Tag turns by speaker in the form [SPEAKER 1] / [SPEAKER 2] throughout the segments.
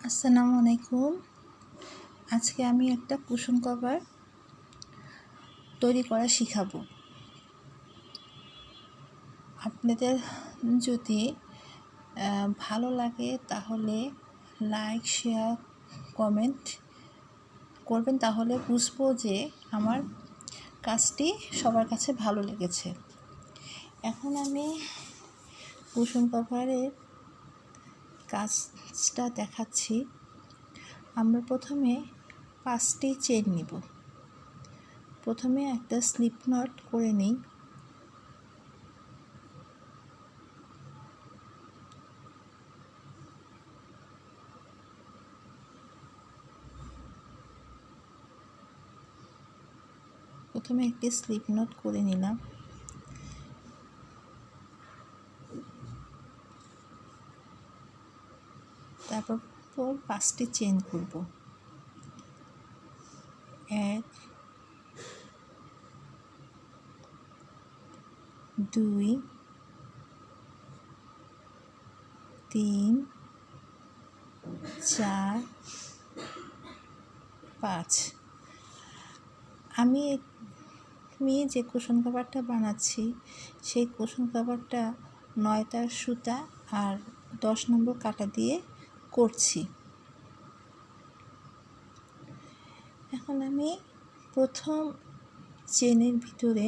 [SPEAKER 1] আসসালামু আলাইকুম। আজকে আমি একটা কুশন কভার তৈরি করা শিখাবো। আপনাদের যদি ভালো লাগে তাহলে লাইক, শেয়ার, কমেন্ট করবেন, তাহলে বুঝবো যে আমার কাজটি সবার কাছে ভালো লেগেছে। এখন আমি কুশন কভারের কাজটা দেখাচ্ছি। আমরা প্রথমে 5টি চেন নিব। প্রথমে একটা স্লিপ নট করে নিই। প্রথমে একটি স্লিপ নট করে নিলাম। তারপর 5টি চেন করব। 1 2 3 4 5। আমি যে কুশন কভারটা বানাচ্ছি সেই কুশন কভারটা 9 তার সুতা আর 10 নম্বর কাটা দিয়ে করছি। এখন আমি প্রথম চেনের ভিতরে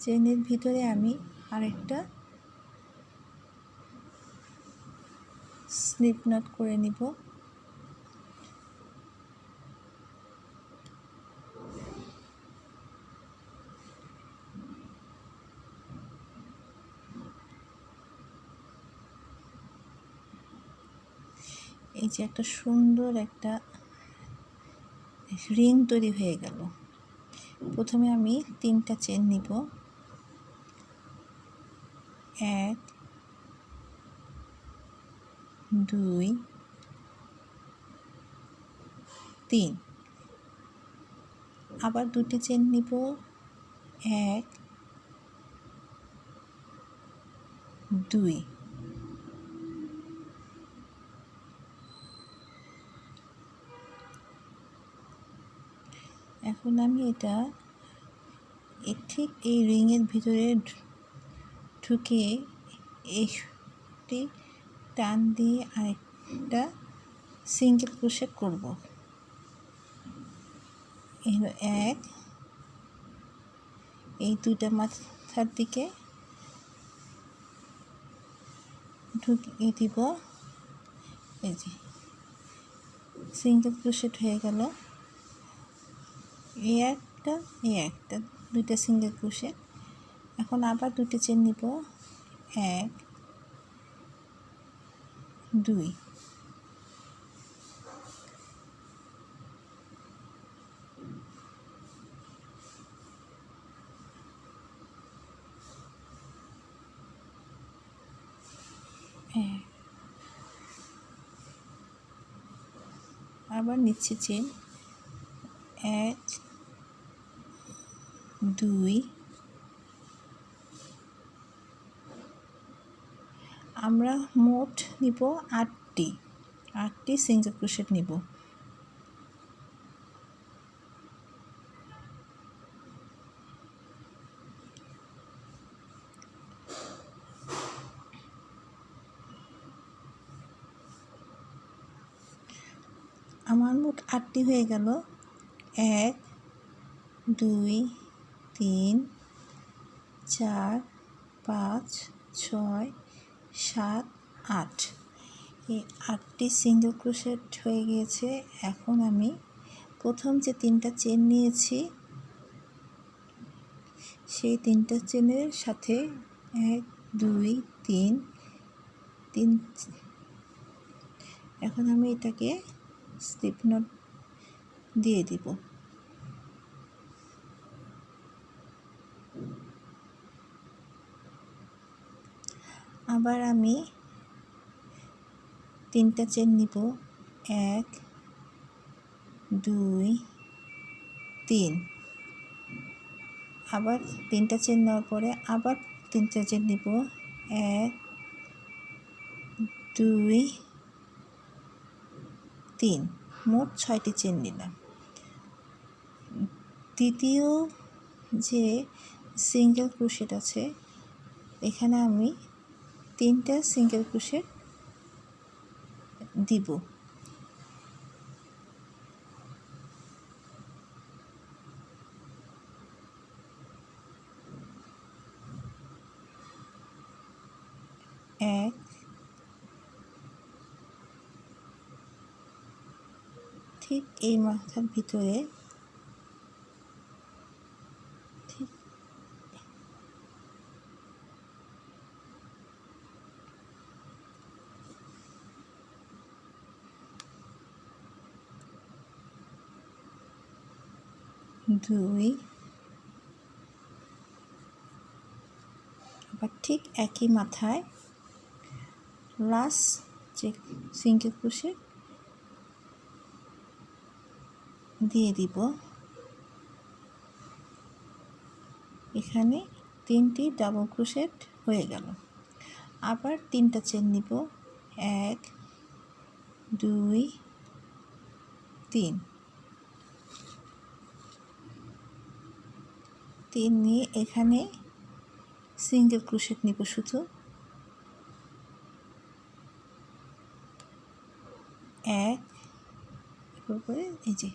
[SPEAKER 1] চেনের ভিতরে আমি আরেকটা স্লিপ নট করে নিব। এই যে একটা সুন্দর একটা রিং তৈরি হয়ে গেল। প্রথমে আমি 3টা চেন নিব। 1 2 3। আবার 2টি চেন নিব। 1 2। এখন আমি এটা ঠিক এই রিংয়ের ভিতরে ঢুকিয়ে একটি টান দিয়ে আরেকটা সিঙ্গেল ক্রোশেট করব। এক, এই 2টা মাথার দিকে ঢুকিয়ে দিব। এই যে সিঙ্গেল ক্রোশেট হয়ে গেল। এই একটা 2টা সিঙ্গেল ক্রোশেট। এখন আবার 2টি চেন নিব। 1 2। আবার নিচ্ছি চেন। 1 2। আমরা মোট নিব 8টি সিঙ্গেল ক্রোশেট নিব। আমার মোট 8টি হয়ে গেল। 1 2 3 4 5 6 7 8। এই 8টি সিঙ্গেল ক্রোশেট হয়ে গিয়েছে। এখন আমি প্রথম যে 3টা চেন নিয়েছি সেই 3টা চেনের সাথে 1 2 3। এখন আমি এটাকে স্লিপ নট দিয়ে দিব। আবার আমি 3টা চেন নিব। 1 2 3। আবার 3টা চেন নেওয়ার পরে আবার 3টা চেন নিব। 1 2 3, মোট 6টি চেন নিলাম। দ্বিতীয় যে সিঙ্গেল ক্রোশেট আছে এখানে আমি 3টা সিঙ্গেল ক্রোশেট দিব। এক, ঠিক এই মাথার ভিতরে ঠিক 2, আবার ঠিক একই মাথায় লাস্ট যে সিঙ্গেল ক্রোশেট দিয়ে দিব। এখানে 3টি ডাবল ক্রোশেট হয়ে গেল। আবার 3টা চেন নিব, 1 2 3, 3 নিয়ে এখানে সিঙ্গেল ক্রোশেট নিব শুধু, 1 করে এই যে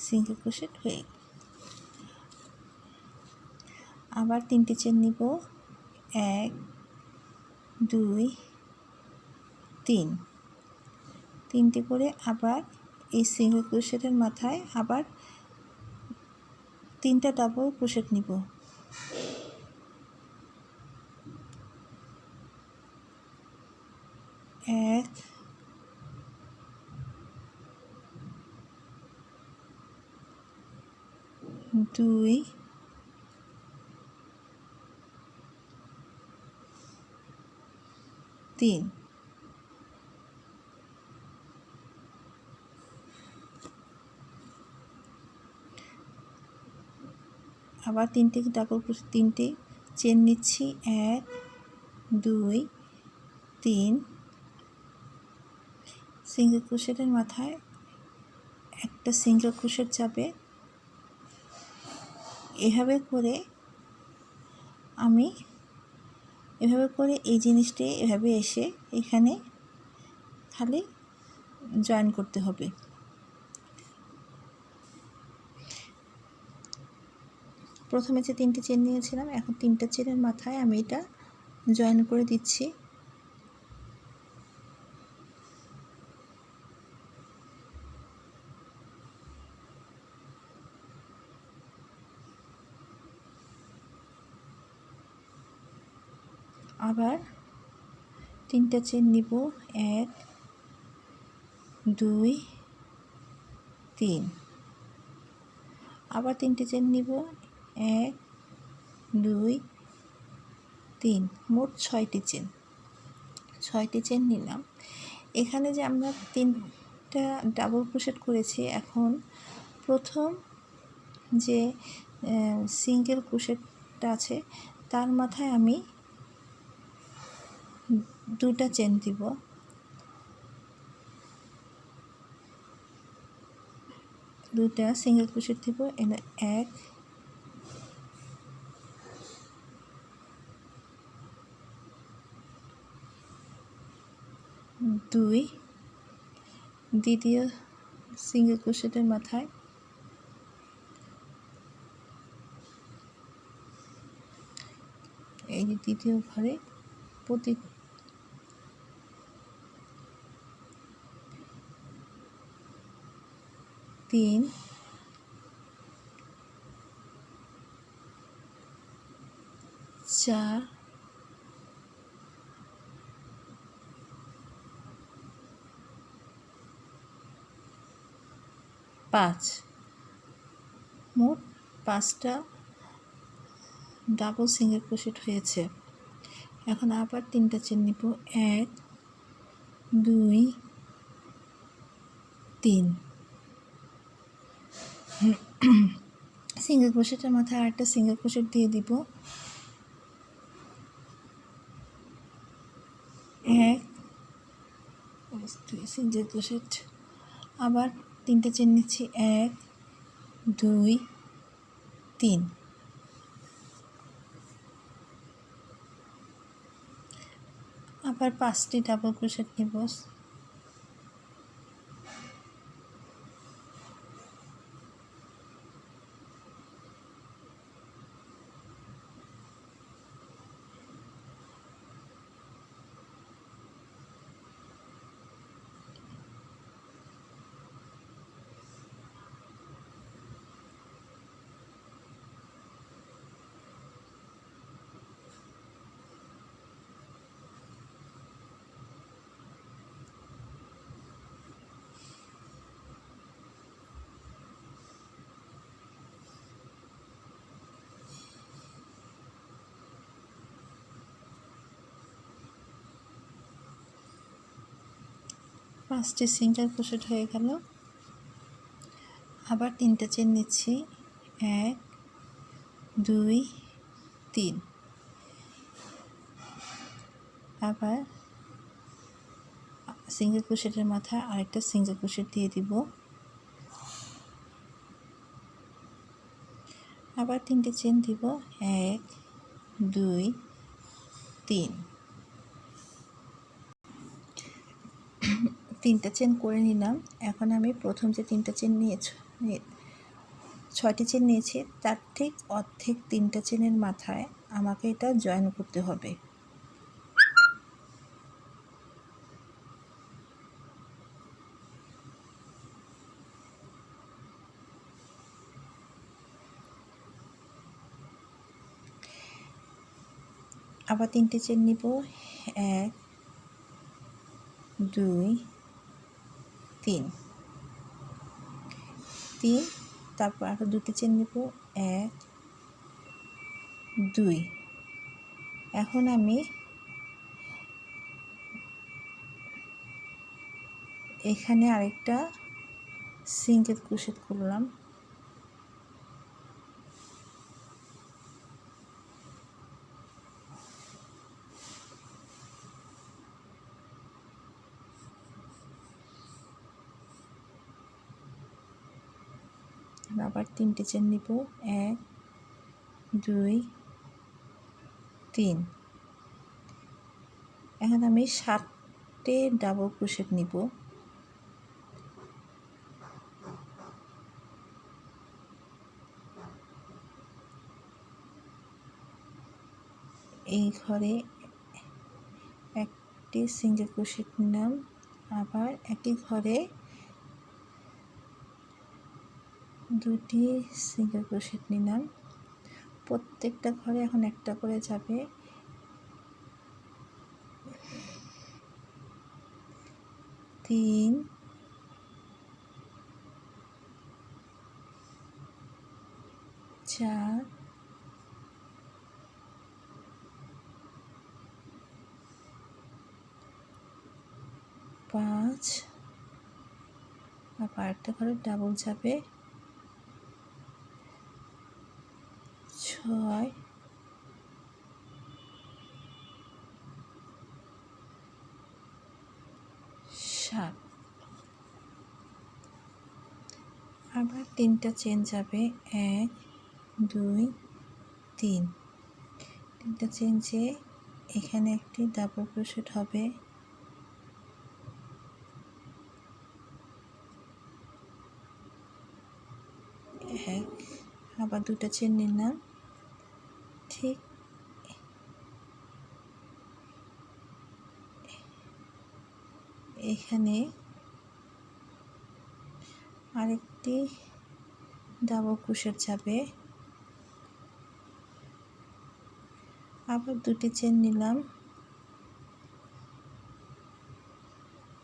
[SPEAKER 1] সিঙ্গেল ক্রোশেট হয়ে গেল। আবার 3টি চেন নিব, 1 2 3, 3টি করে আবার এই সিঙ্গেল ক্রোশেটের মাথায় আবার 3টা ডাবল ক্রোশেট নিব। 1 2 3, আবার 3টি ডাবল ক্রোশেট, 3টি চেন নিচ্ছি, 1 2 3, সিঙ্গেল ক্রোশেটের মাথায় একটা সিঙ্গেল ক্রোশেট যাবে। এভাবে করে এই জিনিসটি এভাবে এসে এখানে খালি জয়েন করতে হবে। প্রথমে যে 3টি চেন নিয়েছিলাম, এখন 3টা চেনের মাথায় আমি এটা জয়েন করে দিচ্ছি। আবার 3টা চেন নিব, 1 2 3, আবার 3টি চেন নিব, 1 2 3, মোট 6টি চেন। 6টি চেন নিলাম। এখানে যে আমরা 3টা ডাবল ক্রোশেট করেছি, এখন প্রথম যে সিঙ্গেল ক্রোশেটটা আছে তার মাথায় আমি 2টা চেন দিব। দুটা সিঙ্গেল ক্রোশেট দিব, 1 2, দ্বিতীয় সিঙ্গেল ক্রোশেটের মাথায় এই যে দ্বিতীয় ঘরে প্রতি 3 4 5, মোট 5টা ডাবল সিঙ্গেল ক্রোশেট হয়েছে। এখন আবার 3টা চেন নিব, 1 2 3, সিঙ্গেল ক্রোশেটের মাথায় আরেকটা সিঙ্গেল ক্রোশেট দিয়ে দিব। এক, দুই সিঙ্গেল ক্রোশেট, আবার 3টে চেন নিচ্ছি, 1 2 3, আবার 5টি ডাবল ক্রোশেট নিব, পাঁচটি সিঙ্গেল ক্রোশেট হয়ে গেল। আবার 3টে চেন নিচ্ছি, 1 2 3, আবার সিঙ্গেল ক্রোশেটের মাথায় আরেকটা সিঙ্গেল ক্রোশেট দিয়ে দিব, আবার 3টে চেন দিব, 1 2 3, 3টা চেন করে নিলাম। এখন আমি প্রথম যে 3টা চেন নিয়েছি, 6টি চেন নিয়েছি, তার ঠিক অর্ধেক 3টা চেনের মাথায় আমাকে এটা জয়েন করতে হবে। আবার 3টে চেন নিব, 1 2 3, তারপর আরও 2টি চেন নিব, 1 2। এখন আমি এখানে আরেকটা সিঙ্গেল ক্রোশেট করলাম, আবার 3টে চেন নিব, 1 2 3। এখন আমি 7টে ডাবল ক্রোশেট নিব, এই ঘরে একটি সিঙ্গেল ক্রোশেট নিলাম, আবার একই ঘরে 2টি সিঙ্গেল ক্রোশেট নিলাম। প্রত্যেকটা ঘরে এখন একটা করে যাবে, 3 4 5, আবার একটা ঘরে ডাবল যাবে, 6 7, আবার 3টা চেন যাবে, 1 2 3, 3টা চেন যে এখানে একটি ডাবল ক্রোশেট হবে, আবার 2টা চেন নিলাম, ঠিক এখানে আরেকটি ডাবল ক্রোশেট যাবে, আবার 2টি চেন নিলাম,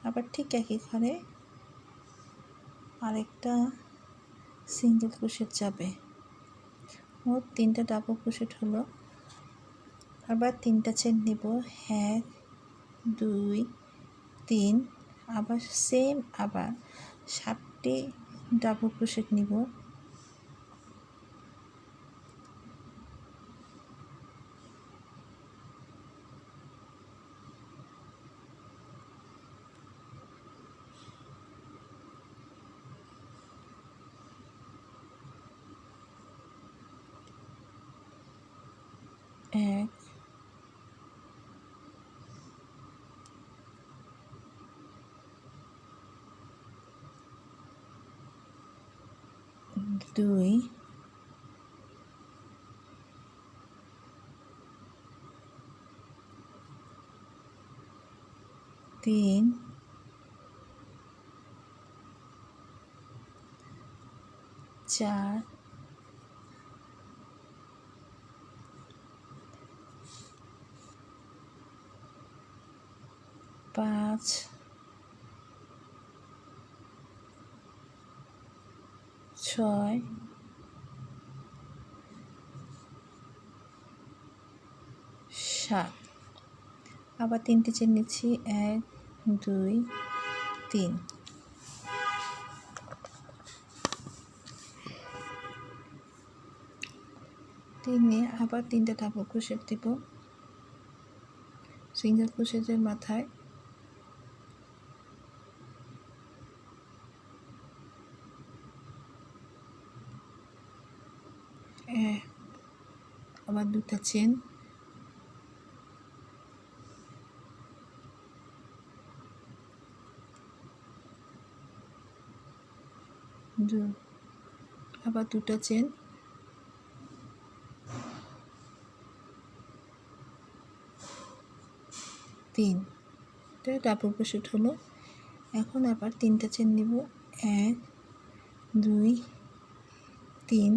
[SPEAKER 1] আবার ঠিক একই ঘরে আরেকটা সিঙ্গেল ক্রোশেট যাবে, মোট 3টা ডাবল ক্রোশেট হলো। আবার 3টা চেন নিব, 1 2 3, আবার সেম আবার 7টি ডাবল ক্রোশেট নিব, এক, দুই, তিন, চার, পাঁচ, ছয়, সাত। আবার 3টে চেন নিচ্ছি, 1, 2, 3। 3 নিয়ে আবার 3টে ডাবল ক্রোশেট দিব সিঙ্গেল ক্রোশেটের মাথায়। আবার 2টা চেন, আবার 2টা চেন, তিনটা ডাবল ক্রোশেট হলো। এখন আবার 3টা চেন নিব, 1, 2, 3।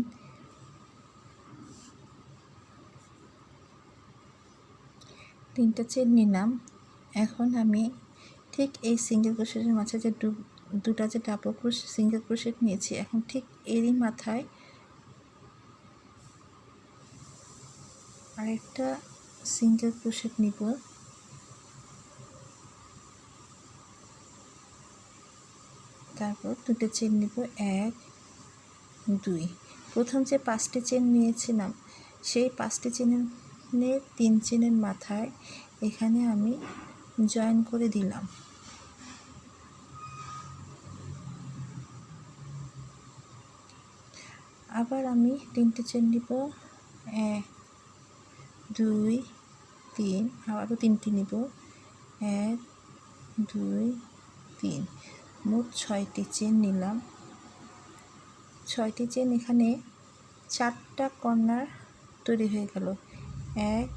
[SPEAKER 1] 3টা চেন নিলাম। এখন আমি ঠিক এই সিঙ্গেল ক্রোশেটের মাঝে যে দুটা যে ডাবল ক্রোশেট সিঙ্গেল ক্রোশেট নিয়েছি, এখন ঠিক এরই মাথায় আরেকটা সিঙ্গেল ক্রোশেট নিব। তারপর 2টা চেন নিব, 1, 2। প্রথম যে 5টি চেন নিয়েছিলাম সেই 5টি চেনের 3 চেনের মাথায় এখানে আমি জয়েন করে দিলাম। আবার আমি 3টে চেন নিব, 1, 2, 3। আবারও 3টি নিব, 1, 2, 3। মোট 6টি চেন নিলাম। 6টি চেন, এখানে 4টা কর্নার তৈরি হয়ে গেল, 1,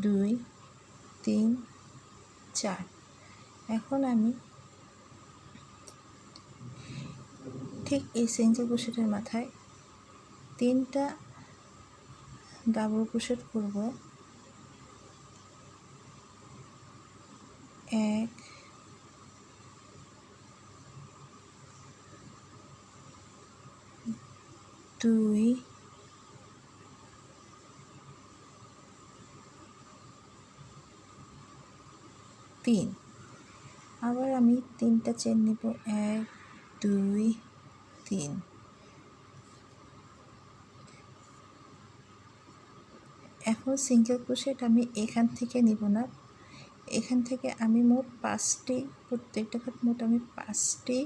[SPEAKER 1] 2, 3, 4। এখন আমি ঠিক এই সিঙ্গেল ক্রোশেটের মাথায় 3টা ডাবল ক্রোশেট করব, 1, 2, 3। আবার আমি 3টা চেন নিব, 1, 2, 3। এখন সিঙ্গেল ক্রোশেট আমি এখান থেকে নিব না, এখান থেকে আমি মোট 5টি, প্রত্যেকটা খাত মোট আমি 5টি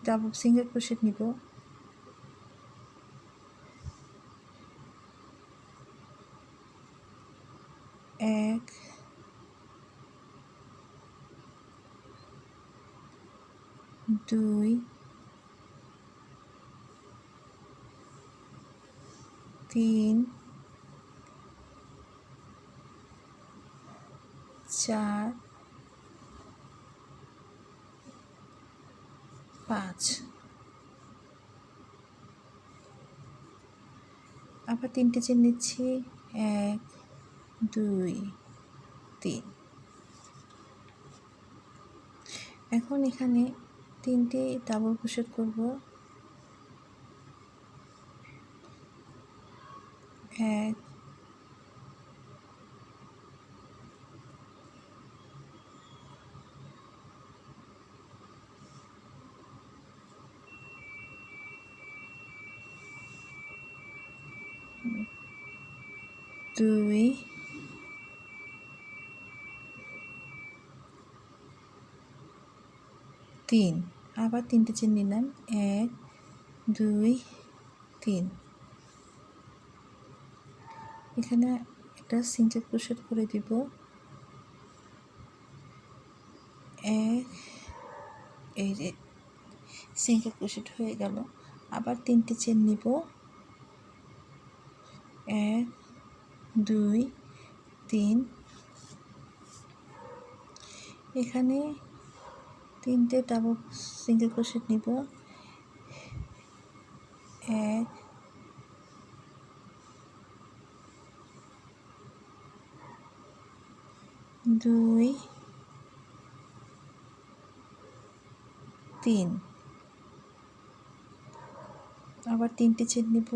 [SPEAKER 1] ডাবল সিঙ্গেল ক্রোশেট নিব। 1, 2, 3, 4, 5। আবার 3টে চেন নিচ্ছি, 1, 2, 3। এখন এখানে 3টে ডাবল ক্রোশেট করব, 1, 2, 3। আবার 3টে চেন নিলাম, 1, 2, 3। এখানে একটা সিঙ্গেল ক্রোশেট করে দিব, এই যে সিঙ্গেল ক্রোশেট হয়ে গেল। আবার 3টি চেন নিব, 1 2 3। এখানে 3টে ডাবল সিঙ্গেল ক্রোশেট নিব, 1 2 3। আবার 3টি চেন নিব,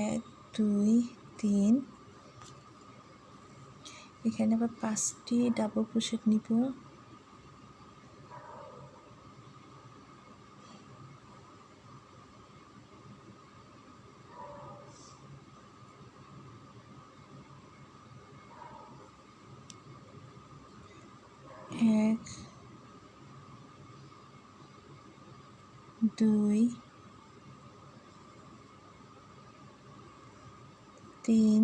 [SPEAKER 1] 1 2 3। এখানে আবার 5টি ডাবল ক্রোশেট নিব, 1 2 3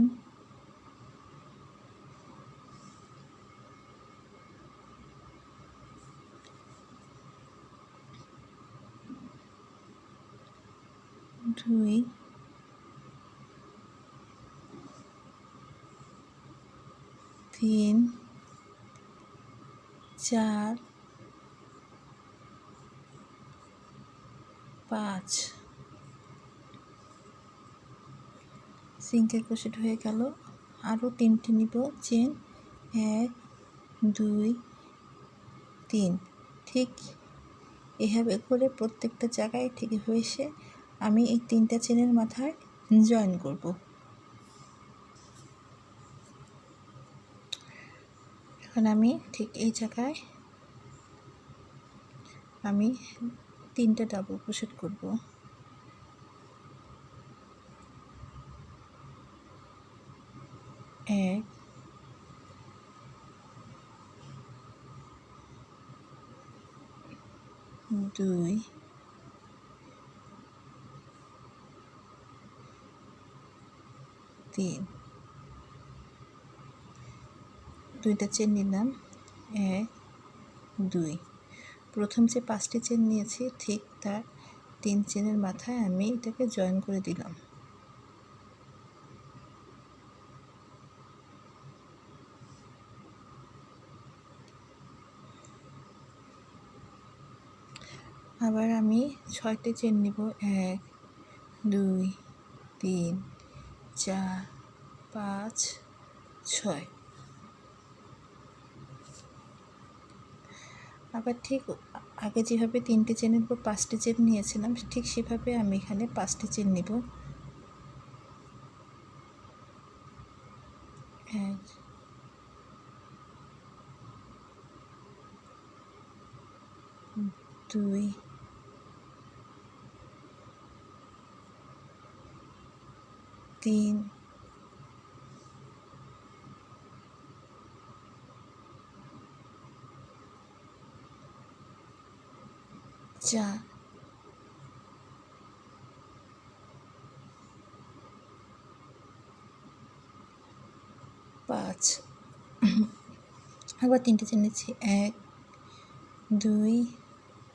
[SPEAKER 1] 2 3 4 5। সিঙ্গেল ক্রোশেট হয়ে গেল। আরও 3টি নিব চেন, 1 2 3। ঠিক এভাবে করে প্রত্যেকটা জায়গায় ঠিক হয়েছে আমি এই 3টা চেনের মাথায় জয়েন করব। এখন আমি ঠিক এই জায়গায় আমি 3টা ডাবল ক্রোশেট করব, 1 2 3। 2টা চেন নিলাম, 1 2। প্রথম যে 5টি চেন নিয়েছি ঠিক তার 3 চেনের মাথায় আমি এটাকে জয়েন করে দিলাম। আবার আমি 6টি চেন নিব, 1 2 3 4 5 6। আবার ঠিক আগে যেভাবে 3টে চেনের উপর 5টি চেন নিয়েছিলাম ঠিক সেভাবে আমি এখানে 5টি চেন নিব, 1 2 3 4 5। আবার 3টে চেন নিচ্ছি, 1 2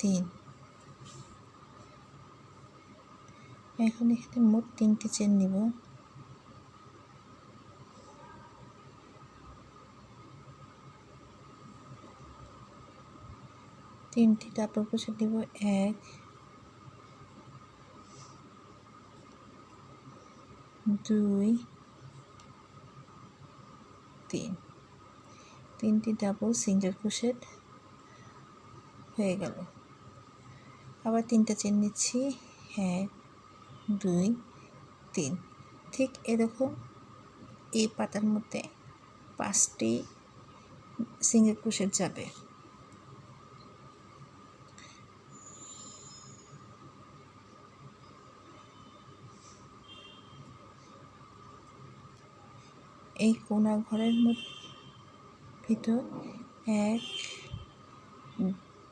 [SPEAKER 1] 3। এখন এখানে মোট 3টে চেন নিব, 3টি ডাবল ক্রোশেট নিব, 1 2 3। 3টি ডাবল সিঙ্গেল ক্রোশেট হয়ে গেল। আবার 3টা চেন নিচ্ছি, 1 2 3। ঠিক এরকম এই পাতার মধ্যে 5টি সিঙ্গেল ক্রোশেট যাবে। এই কোনা ঘরের ভিতর 1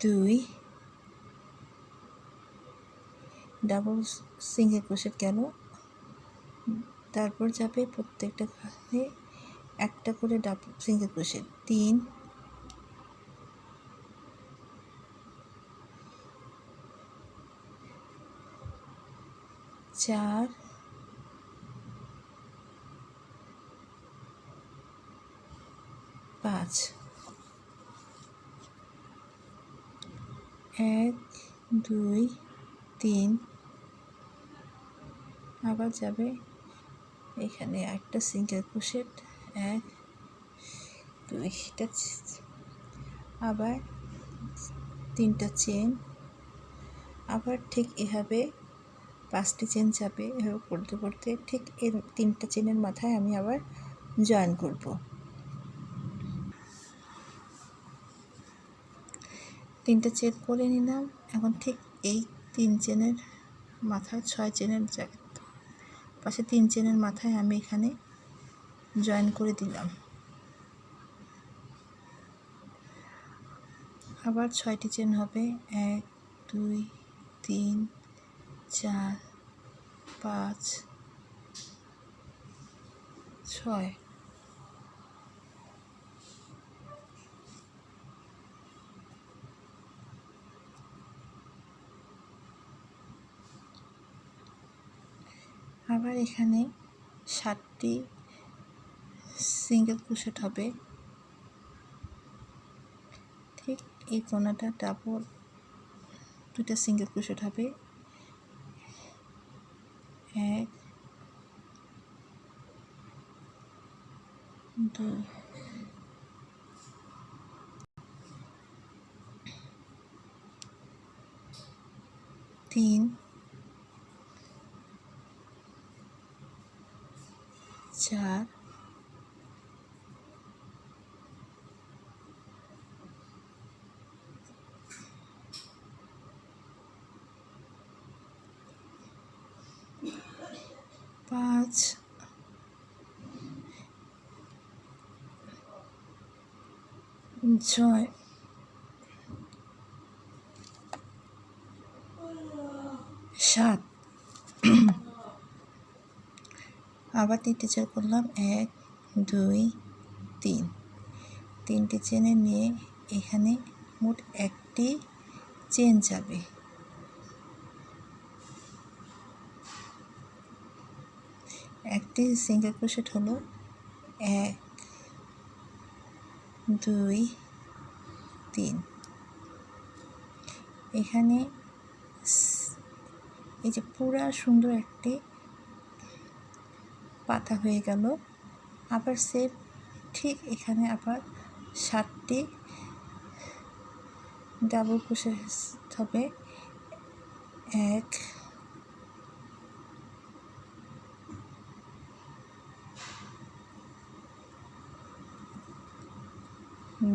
[SPEAKER 1] 2 ডাবল সিঙ্গেল ক্রোশেট গেল। তারপর যাবে প্রত্যেকটা ঘরে একটা করে সিঙ্গেল ক্রোশেট, 3 4 5, 1 2 3, আবার যাবে এখানে একটা সিঙ্গেল ক্রোশেট, 1 2, এটা আবার 3টা চেন, আবার ঠিক এভাবে 5টি চেন যাবে। এভাবে করতে করতে ঠিক এর 3টা চেনের মাথায় আমি আবার জয়েন করব। 3টা চেন করে নিলাম। এখন ঠিক এই 3 চেনের মাথায় 6 চেনের পাশে 3 চেনের মাথায় আমি এখানে জয়েন করে দিলাম। আবার 6টি চেন হবে, 1 2 3 4 5 6। আবার এখানে 7টি সিঙ্গেল ক্রোশেট হবে। ঠিক এই কোণাটা ডাবল 2টা সিঙ্গেল ক্রোশেট হবে, 1 2 3 4 5 6 7। আবার 3টে চেন করলাম, 1 2 3, 3টে চেনে নিয়ে এখানে মোট 1টি চেন যাবে। একটি সিঙ্গেল ক্রোশেট হলো 1 2 3। এখানে এই যে পুরা সুন্দর একটি পাতা হয়ে গেল। আবার সেম ঠিক এখানে আবার 7টি ডাবল ক্রোশেট হবে, 1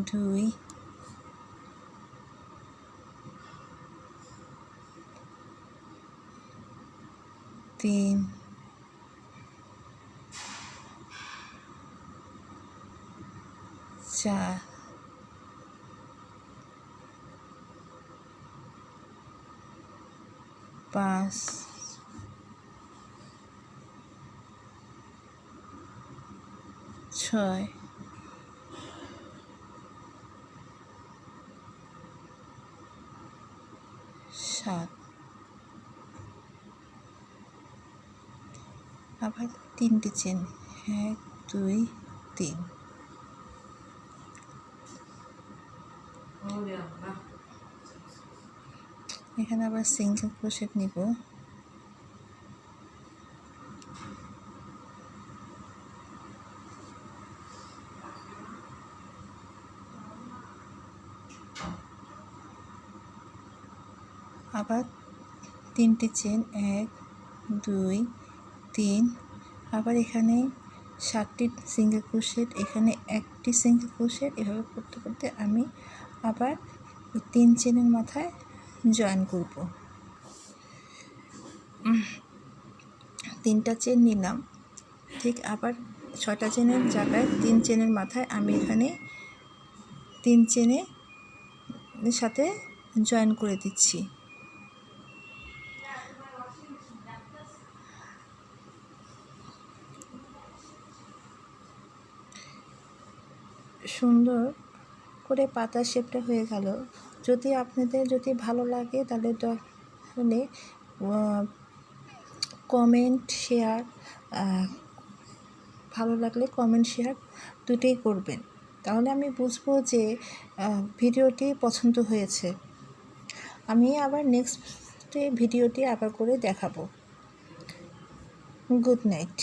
[SPEAKER 1] 2 3 4 5 6 7। আবার 3টে চেন, 1 2 3। এখানে আবার সিঙ্গেল ক্রোশেট নিব। আবার 3টে চেন, 1 2 3। আবার এখানে 7টি সিঙ্গেল ক্রোশেট, এখানে 1টি সিঙ্গেল ক্রোশেট। এভাবে করতে করতে আমি আবার 3 চেনের মাথায় জয়েন করব। 3টা চেন নিলাম। ঠিক আবার 6টা চেনের জায়গায় 3 চেনের মাথায় আমি এখানে 3 চেনের সাথে জয়েন করে দিচ্ছি। সুন্দর করে পাতা শেপটা হয়ে গেল। যদি আপনাদের ভালো লাগে তাহলে কমেন্ট শেয়ার, ভালো লাগলে কমেন্ট শেয়ার দুটোই করবেন, তাহলে আমি বুঝবো যে ভিডিওটি পছন্দ হয়েছে। আমি আবার নেক্সট ভিডিওটি আবার করে দেখাবো। Good night.